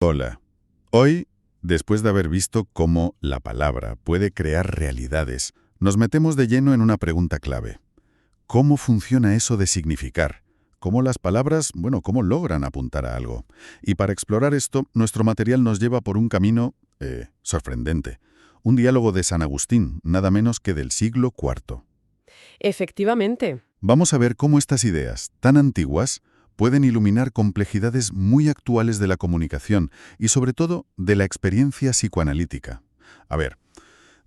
Hola. Hoy, después de haber visto cómo la palabra puede crear realidades, nos metemos de lleno en una pregunta clave. ¿Cómo funciona eso de significar? ¿Cómo las palabras, cómo logran apuntar a algo? Y para explorar esto, nuestro material nos lleva por un camino sorprendente. Un diálogo de San Agustín, nada menos que del siglo IV. Efectivamente. Vamos a ver cómo estas ideas, tan antiguas, pueden iluminar complejidades muy actuales de la comunicación y, sobre todo, de la experiencia psicoanalítica. A ver,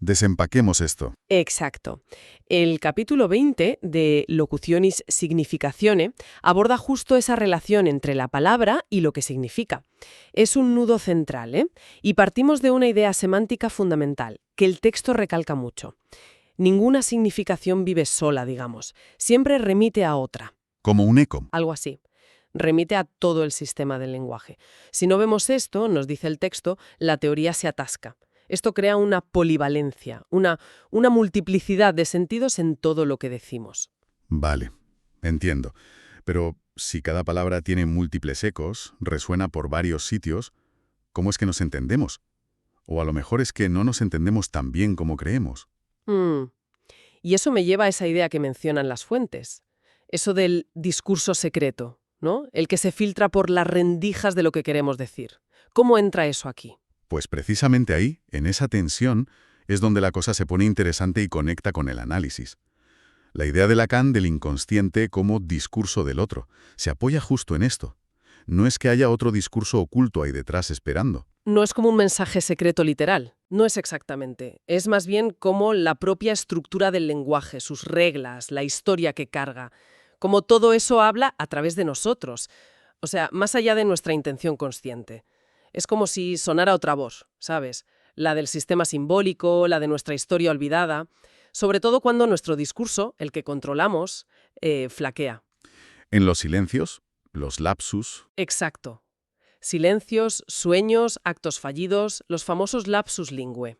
desempaquemos esto. Exacto. El capítulo 20 de Locutionis Significatione aborda justo esa relación entre la palabra y lo que significa. Es un nudo central, ¿eh? Y partimos de una idea semántica fundamental, que el texto recalca mucho. Ninguna significación vive sola, digamos. Siempre remite a otra. Como un eco. Algo así. Remite a todo el sistema del lenguaje. Si no vemos esto, nos dice el texto, la teoría se atasca. Esto crea una polivalencia, una multiplicidad de sentidos en todo lo que decimos. Vale, entiendo. Pero si cada palabra tiene múltiples ecos, resuena por varios sitios, ¿cómo es que nos entendemos? O a lo mejor es que no nos entendemos tan bien como creemos. Mm. Y eso me lleva a esa idea que mencionan las fuentes. Eso del discurso secreto, ¿no? El que se filtra por las rendijas de lo que queremos decir. ¿Cómo entra eso aquí? Pues precisamente ahí, en esa tensión, es donde la cosa se pone interesante y conecta con el análisis. La idea de Lacan del inconsciente como discurso del otro se apoya justo en esto. No es que haya otro discurso oculto ahí detrás esperando. No es como un mensaje secreto literal, no es exactamente. Es más bien como la propia estructura del lenguaje, sus reglas, la historia que carga. Como todo eso habla a través de nosotros. O sea, más allá de nuestra intención consciente. Es como si sonara otra voz, ¿sabes? La del sistema simbólico, la de nuestra historia olvidada. Sobre todo cuando nuestro discurso, el que controlamos, flaquea. En los silencios, los lapsus. Exacto. Silencios, sueños, actos fallidos, los famosos lapsus lingue.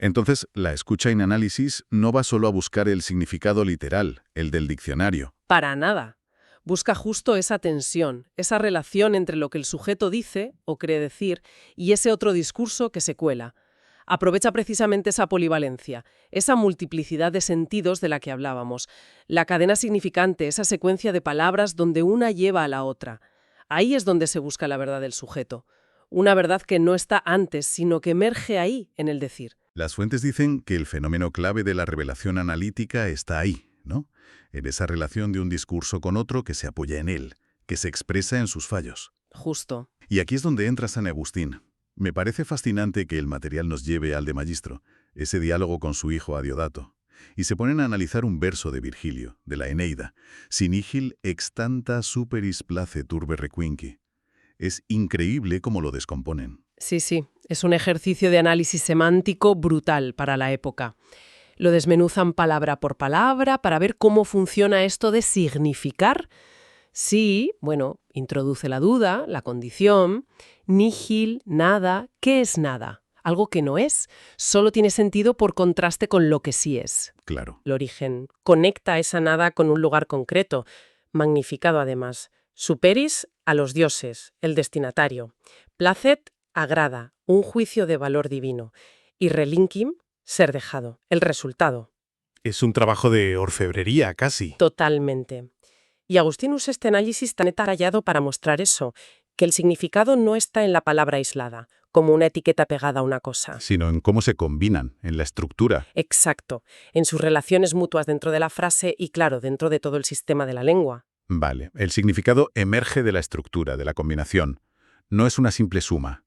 Entonces, la escucha en análisis no va solo a buscar el significado literal, el del diccionario. Para nada. Busca justo esa tensión, esa relación entre lo que el sujeto dice o cree decir y ese otro discurso que se cuela. Aprovecha precisamente esa polivalencia, esa multiplicidad de sentidos de la que hablábamos, la cadena significante, esa secuencia de palabras donde una lleva a la otra. Ahí es donde se busca la verdad del sujeto. Una verdad que no está antes, sino que emerge ahí, en el decir. Las fuentes dicen que el fenómeno clave de la revelación analítica está ahí, ¿no? En esa relación de un discurso con otro que se apoya en él, que se expresa en sus fallos. Justo. Y aquí es donde entra San Agustín. Me parece fascinante que el material nos lleve al de Magistro, ese diálogo con su hijo Adiodato, y se ponen a analizar un verso de Virgilio, de la Eneida, «Si nihil extanta superis place turbe requinqui». Es increíble cómo lo descomponen. Sí, es un ejercicio de análisis semántico brutal para la época. Lo desmenuzan palabra por palabra para ver cómo funciona esto de significar. Sí, introduce la duda, la condición. Nihil, nada. ¿Qué es nada? Algo que no es. Solo tiene sentido por contraste con lo que sí es. Claro. El origen conecta esa nada con un lugar concreto, magnificado además. Superis a los dioses, el destinatario. Placet agrada, un juicio de valor divino. Y relinquim, ser dejado, el resultado. Es un trabajo de orfebrería, casi. Totalmente. Y Agustín usa este análisis tan detallado para mostrar eso, que el significado no está en la palabra aislada, como una etiqueta pegada a una cosa. Sino en cómo se combinan, en la estructura. Exacto, en sus relaciones mutuas dentro de la frase y, claro, dentro de todo el sistema de la lengua. Vale, el significado emerge de la estructura, de la combinación. No es una simple suma.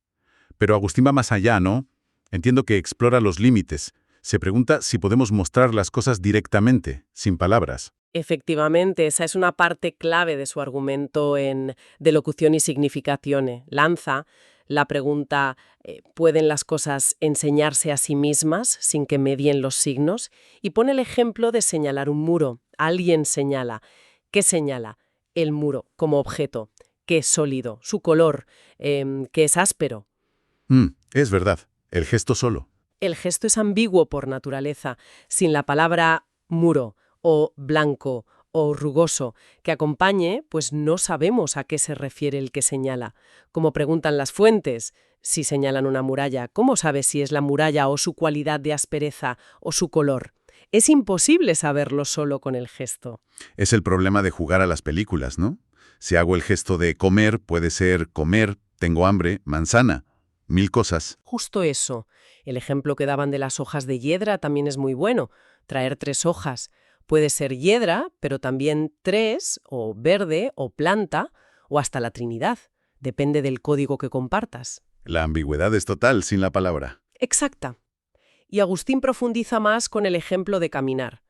Pero Agustín va más allá, ¿no? Entiendo que explora los límites. Se pregunta si podemos mostrar las cosas directamente, sin palabras. Efectivamente, esa es una parte clave de su argumento en De locuzione significatione. Lanza la pregunta, ¿pueden las cosas enseñarse a sí mismas sin que medien los signos? Y pone el ejemplo de señalar un muro. Alguien señala. ¿Qué señala? El muro como objeto, que es sólido, su color, que es áspero. Es verdad, el gesto solo. El gesto es ambiguo por naturaleza. Sin la palabra muro o blanco o rugoso, que acompañe, pues no sabemos a qué se refiere el que señala. Como preguntan las fuentes, si señalan una muralla, ¿cómo sabes si es la muralla o su cualidad de aspereza o su color? Es imposible saberlo solo con el gesto. Es el problema de jugar a las películas, ¿no? Si hago el gesto de comer, puede ser comer, tengo hambre, manzana, 1000 cosas. Justo eso. El ejemplo que daban de las hojas de hiedra también es muy bueno. Traer 3 hojas. Puede ser hiedra, pero también 3, o verde, o planta, o hasta la Trinidad. Depende del código que compartas. La ambigüedad es total sin la palabra. Exacta. Y Agustín profundiza más con el ejemplo de caminar.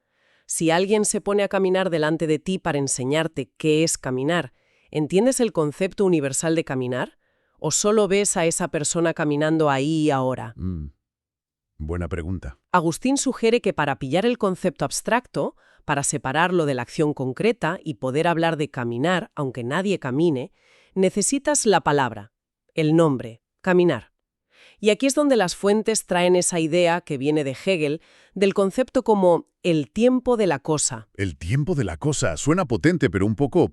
Si alguien se pone a caminar delante de ti para enseñarte qué es caminar, ¿entiendes el concepto universal de caminar? ¿O solo ves a esa persona caminando ahí y ahora? Buena pregunta. Agustín sugiere que para pillar el concepto abstracto, para separarlo de la acción concreta y poder hablar de caminar, aunque nadie camine, necesitas la palabra, el nombre, caminar. Y aquí es donde las fuentes traen esa idea que viene de Hegel, del concepto como el tiempo de la cosa. El tiempo de la cosa suena potente, pero un poco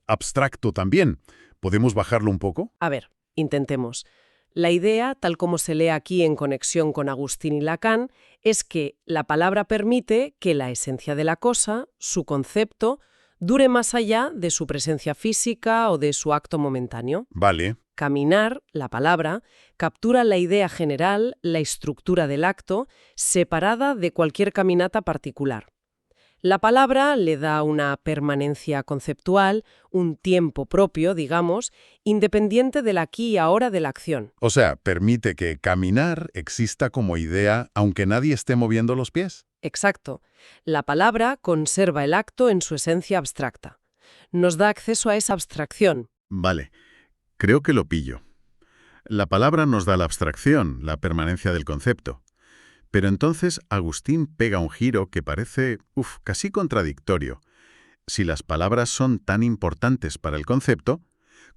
abstracto también. ¿Podemos bajarlo un poco? A ver, intentemos. La idea, tal como se lee aquí en conexión con Agustín y Lacan, es que la palabra permite que la esencia de la cosa, su concepto, dure más allá de su presencia física o de su acto momentáneo. Vale. Caminar, la palabra, captura la idea general, la estructura del acto, separada de cualquier caminata particular. La palabra le da una permanencia conceptual, un tiempo propio, digamos, independiente del aquí y ahora de la acción. O sea, permite que caminar exista como idea aunque nadie esté moviendo los pies. Exacto. La palabra conserva el acto en su esencia abstracta. Nos da acceso a esa abstracción. Vale. Creo que lo pillo. La palabra nos da la abstracción, la permanencia del concepto. Pero entonces Agustín pega un giro que parece, casi contradictorio. Si las palabras son tan importantes para el concepto,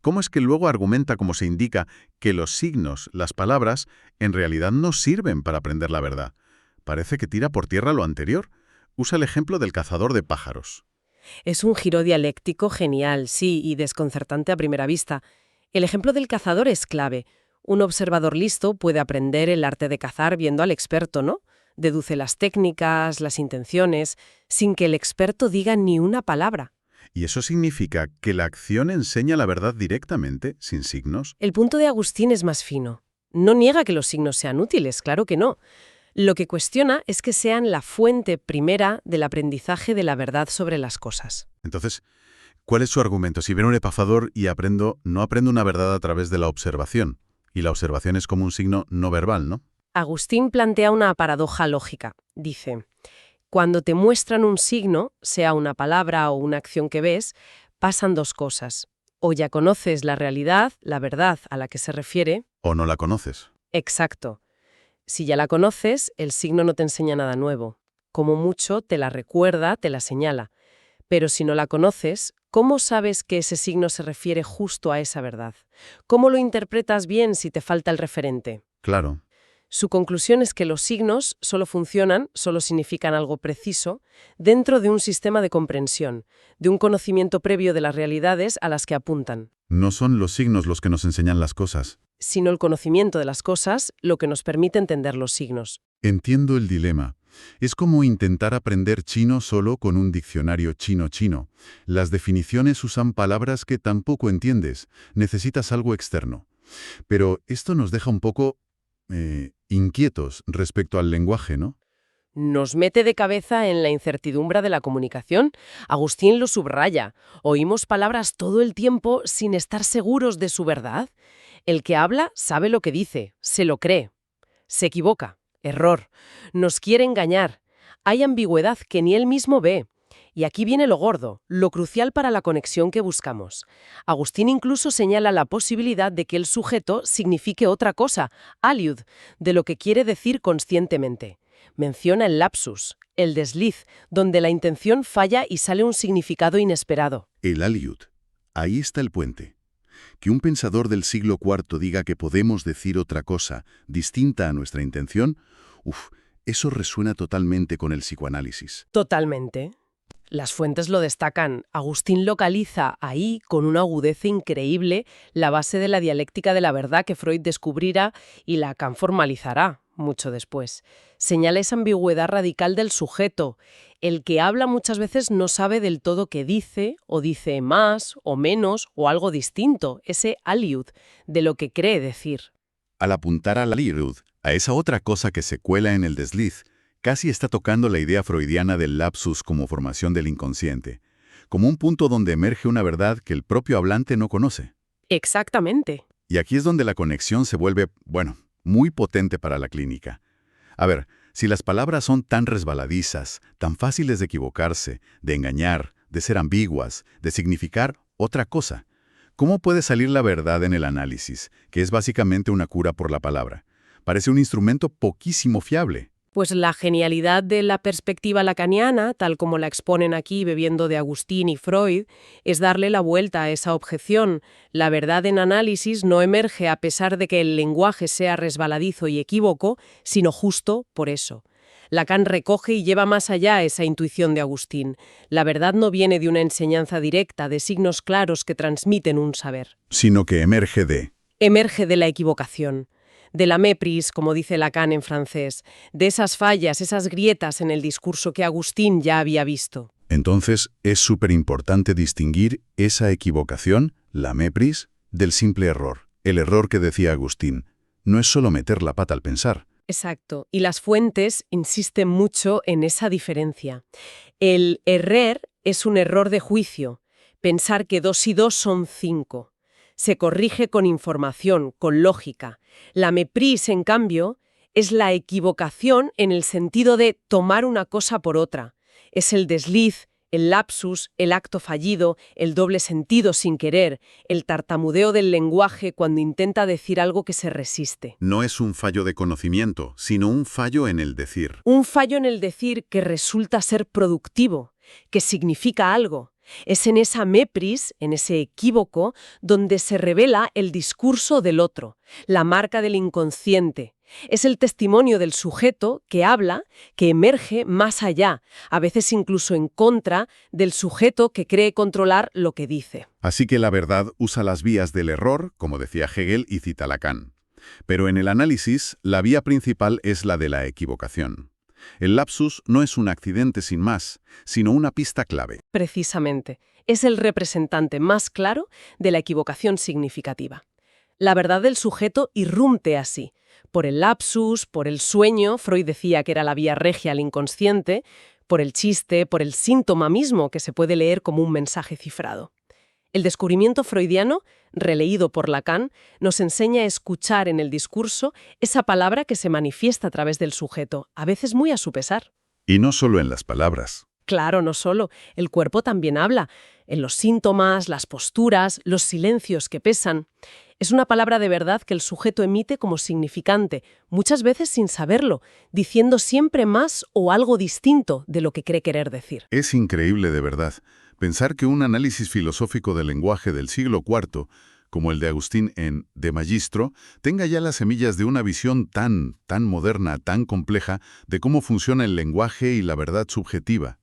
¿cómo es que luego argumenta, como se indica, que los signos, las palabras, en realidad no sirven para aprender la verdad? Parece que tira por tierra lo anterior. Usa el ejemplo del cazador de pájaros. Es un giro dialéctico genial, sí, y desconcertante a primera vista. El ejemplo del cazador es clave. Un observador listo puede aprender el arte de cazar viendo al experto, ¿no? Deduce las técnicas, las intenciones, sin que el experto diga ni una palabra. ¿Y eso significa que la acción enseña la verdad directamente, sin signos? El punto de Agustín es más fino. No niega que los signos sean útiles, claro que no. Lo que cuestiona es que sean la fuente primera del aprendizaje de la verdad sobre las cosas. Entonces, ¿cuál es su argumento? Si veo un epafador y no aprendo una verdad a través de la observación. Y la observación es como un signo no verbal, ¿no? Agustín plantea una paradoja lógica. Dice, cuando te muestran un signo, sea una palabra o una acción que ves, pasan 2 cosas. O ya conoces la realidad, la verdad a la que se refiere. O no la conoces. Exacto. Si ya la conoces, el signo no te enseña nada nuevo. Como mucho, te la recuerda, te la señala. Pero si no la conoces, ¿cómo sabes que ese signo se refiere justo a esa verdad? ¿Cómo lo interpretas bien si te falta el referente? Claro. Su conclusión es que los signos solo funcionan, solo significan algo preciso, dentro de un sistema de comprensión, de un conocimiento previo de las realidades a las que apuntan. No son los signos los que nos enseñan las cosas. Sino el conocimiento de las cosas lo que nos permite entender los signos. Entiendo el dilema. Es como intentar aprender chino solo con un diccionario chino-chino. Las definiciones usan palabras que tampoco entiendes. Necesitas algo externo. Pero esto nos deja un poco inquietos respecto al lenguaje, ¿no? Nos mete de cabeza en la incertidumbre de la comunicación. Agustín lo subraya. Oímos palabras todo el tiempo sin estar seguros de su verdad. El que habla sabe lo que dice, se lo cree. Se equivoca. Error. Nos quiere engañar. Hay ambigüedad que ni él mismo ve. Y aquí viene lo gordo, lo crucial para la conexión que buscamos. Agustín incluso señala la posibilidad de que el sujeto signifique otra cosa, aliud, de lo que quiere decir conscientemente. Menciona el lapsus, el desliz, donde la intención falla y sale un significado inesperado. El aliud. Ahí está el puente. Que un pensador del siglo IV diga que podemos decir otra cosa distinta a nuestra intención, eso resuena totalmente con el psicoanálisis. Totalmente. Las fuentes lo destacan. Agustín localiza ahí, con una agudeza increíble, la base de la dialéctica de la verdad que Freud descubrirá y Lacan formalizará mucho después. Señala esa ambigüedad radical del sujeto. El que habla muchas veces no sabe del todo qué dice, o dice más, o menos, o algo distinto, ese aliud, de lo que cree decir. Al apuntar al aliud, a esa otra cosa que se cuela en el desliz, casi está tocando la idea freudiana del lapsus como formación del inconsciente, como un punto donde emerge una verdad que el propio hablante no conoce. Exactamente. Y aquí es donde la conexión se vuelve, muy potente para la clínica. A ver, si las palabras son tan resbaladizas, tan fáciles de equivocarse, de engañar, de ser ambiguas, de significar otra cosa, ¿cómo puede salir la verdad en el análisis, que es básicamente una cura por la palabra? Parece un instrumento poquísimo fiable. Pues la genialidad de la perspectiva lacaniana, tal como la exponen aquí bebiendo de Agustín y Freud, es darle la vuelta a esa objeción. La verdad en análisis no emerge a pesar de que el lenguaje sea resbaladizo y equívoco, sino justo por eso. Lacan recoge y lleva más allá esa intuición de Agustín. La verdad no viene de una enseñanza directa, de signos claros que transmiten un saber. Sino que emerge Emerge de la equivocación. De la mépris, como dice Lacan en francés, de esas fallas, esas grietas en el discurso que Agustín ya había visto. Entonces, es súper importante distinguir esa equivocación, la mépris, del simple error. El error que decía Agustín no es solo meter la pata al pensar. Exacto. Y las fuentes insisten mucho en esa diferencia. El errer es un error de juicio. Pensar que 2 y 2 son 5. Se corrige con información, con lógica. La mépris, en cambio, es la equivocación en el sentido de tomar una cosa por otra. Es el desliz, el lapsus, el acto fallido, el doble sentido sin querer, el tartamudeo del lenguaje cuando intenta decir algo que se resiste. No es un fallo de conocimiento, sino un fallo en el decir. Un fallo en el decir que resulta ser productivo, que significa algo. Es en esa mépris, en ese equívoco, donde se revela el discurso del otro, la marca del inconsciente. Es el testimonio del sujeto que habla, que emerge más allá, a veces incluso en contra del sujeto que cree controlar lo que dice. Así que la verdad usa las vías del error, como decía Hegel y cita Lacan. Pero en el análisis, la vía principal es la de la equivocación. El lapsus no es un accidente sin más, sino una pista clave. Precisamente, es el representante más claro de la equivocación significativa. La verdad del sujeto irrumpe así. Por el lapsus, por el sueño, Freud decía que era la vía regia al inconsciente, por el chiste, por el síntoma mismo que se puede leer como un mensaje cifrado. El descubrimiento freudiano, releído por Lacan, nos enseña a escuchar en el discurso esa palabra que se manifiesta a través del sujeto, a veces muy a su pesar. Y no solo en las palabras. Claro, no solo. El cuerpo también habla, en los síntomas, las posturas, los silencios que pesan. Es una palabra de verdad que el sujeto emite como significante, muchas veces sin saberlo, diciendo siempre más o algo distinto de lo que cree querer decir. Es increíble de verdad pensar que un análisis filosófico del lenguaje del siglo IV, como el de Agustín en De Magistro, tenga ya las semillas de una visión tan moderna, tan compleja, de cómo funciona el lenguaje y la verdad subjetiva.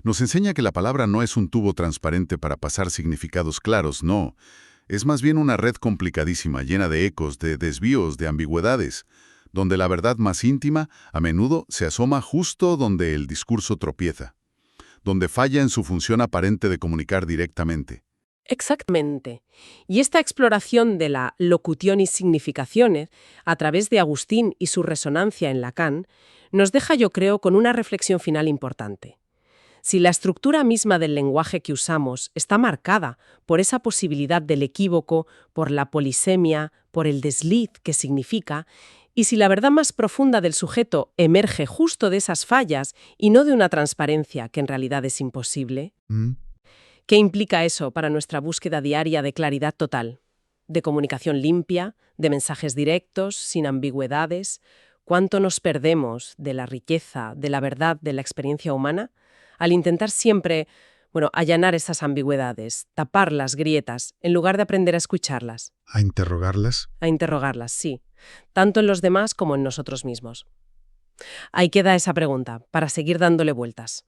Nos enseña que la palabra no es un tubo transparente para pasar significados claros, no. Es más bien una red complicadísima, llena de ecos, de desvíos, de ambigüedades, donde la verdad más íntima a menudo se asoma justo donde el discurso tropieza, donde falla en su función aparente de comunicar directamente. Exactamente. Y esta exploración de la locutionis significationes, a través de Agustín y su resonancia en Lacan, nos deja, yo creo, con una reflexión final importante. Si la estructura misma del lenguaje que usamos está marcada por esa posibilidad del equívoco, por la polisemia, por el desliz que significa, y si la verdad más profunda del sujeto emerge justo de esas fallas y no de una transparencia que en realidad es imposible, ¿qué implica eso para nuestra búsqueda diaria de claridad total? De comunicación limpia, de mensajes directos, sin ambigüedades. ¿Cuánto nos perdemos de la riqueza, de la verdad, de la experiencia humana? Al intentar siempre, allanar esas ambigüedades, tapar las grietas, en lugar de aprender a escucharlas. ¿A interrogarlas? A interrogarlas, sí. Tanto en los demás como en nosotros mismos. Ahí queda esa pregunta, para seguir dándole vueltas.